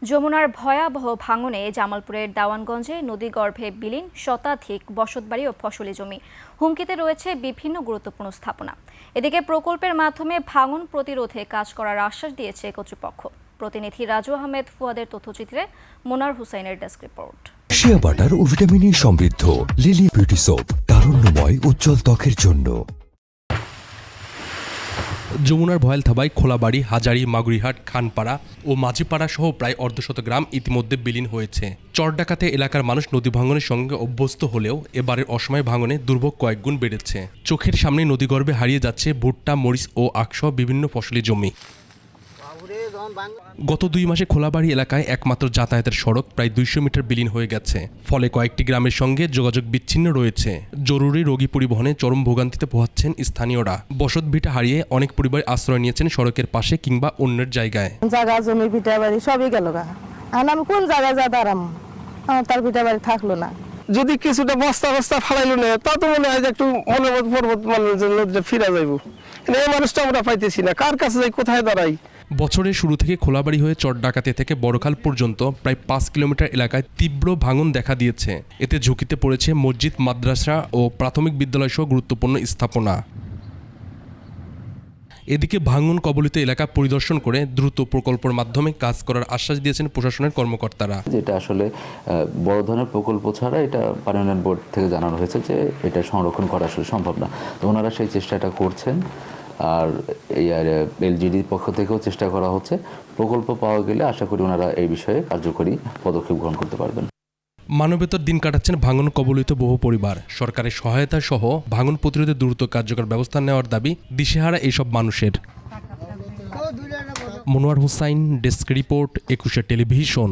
যমুনার ভয়াবহ ভাঙনে জামালপুরের দেওয়ানগঞ্জে নদীগর্ভে বিলীন শতাধিক বসতবাড়ি ও ফসলি জমি। হুমকিতে রয়েছে বিভিন্ন গুরুত্বপূর্ণ স্থাপনা। এদিকে প্রকল্পের মাধ্যমে ভাঙন প্রতিরোধে কাজ করার আশ্বাস দিয়েছে কর্তৃপক্ষ। প্রতিনিধি রাজু আহমেদ ফুয়াদের তথ্যচিত্রে মোনার হুসাইনের ডেস্ক রিপোর্ট। শিয়া বাটার ও ভিটামিন সমৃদ্ধ লিলি বিউটি সোপ, তারুণ্যময় উজ্জ্বল ত্বকের জন্য। যমুনার ভয়ালথাবায় খোলাবাড়ি, হাজারি, মাগুরিহাট, খানপাড়া ও মাঝিপাড়া সহ প্রায় অর্ধশত গ্রাম ইতিমধ্যে বিলীন হয়েছে। চরডাকাতে এলাকার মানুষ নদী ভাঙনের সঙ্গে অভ্যস্ত হলেও এবারের অসময়ে ভাঙনে দুর্ভোগ কয়েকগুণ বেড়েছে। চোখের সামনে নদীগর্ভে হারিয়ে যাচ্ছে ভুট্টা, মরিচ ও আখসহ বিভিন্ন ফসলি জমি। গত 2 মাসে খোলাবাড়ি এলাকায় একমাত্র যাতায়াতের সড়ক প্রায় 200 মিটার বিলীন হয়ে গেছে। ফলে কয়েকটি গ্রামের সঙ্গে যোগাযোগ বিচ্ছিন্ন রয়েছে। জরুরি রোগী পরিবহনে চরম ভোগান্তিতে পোহাচ্ছেন স্থানীয়রা। বসতভিটা হারিয়ে অনেক পরিবার আশ্রয় নিয়েছেন সড়কের পাশে কিংবা অন্যের জায়গায়। জায়গা জমি ভিটা বাড়ি সবই গেল গা। আর আমি কোন জায়গায় যা দাঁড়াম, আমার তার ভিটা বাড়ি থাকলো না। যদি কিছুটা বস্তা ফালাইলো না, তা তো মনে হয় যে একটু মনোবত পর্বত মানুষের ফিরা যাইব। এই মানুষটা আমরা পাইতেছি না, কার কাছে যাই, কোথায় দাঁড়াই। বছরের শুরু থেকে খোলাবাড়ি হয়ে চরডাকাতে থেকে বড়খাল পর্যন্ত প্রায় 5 কিলোমিটার এলাকায় তীব্র ভাঙন দেখা দিয়েছে। এতে ঝুঁকিতে পড়েছে মসজিদ, মাদ্রাসা ও প্রাথমিক বিদ্যালয় সহ গুরুত্বপূর্ণ স্থাপনা। এদিকে ভাঙন কবলিত এলাকা পরিদর্শন করে দ্রুত প্রকল্পের মাধ্যমে কাজ করার আশ্বাস দিয়েছেন প্রশাসনের কর্মকর্তারা। যেটা আসলে বড় ধরনের প্রকল্প ছাড়া এটা পানি উন্নয়ন বোর্ড থেকে জানানো হয়েছে যে এটা সংরক্ষণ করা আসলে সম্ভব না। তো ওনারা সেই চেষ্টাটা করছেন। আর এই এলজিডির পক্ষ থেকেও চেষ্টা করা হচ্ছে। প্রকল্প পাওয়া গেলে আশা করি ওনারা এই বিষয়ে কার্যকরী পদক্ষেপ গ্রহণ করতে পারবেন। মানবেতর দিন কাটাচ্ছেন ভাঙন কবলিত বহু পরিবার। সরকারের সহায়তা সহ ভাঙন প্রতিরোধে দ্রুত কার্যকর ব্যবস্থা নেওয়ার দাবি দিশেহারা এইসব মানুষের। Monowar Hussain, desk report, 21 television.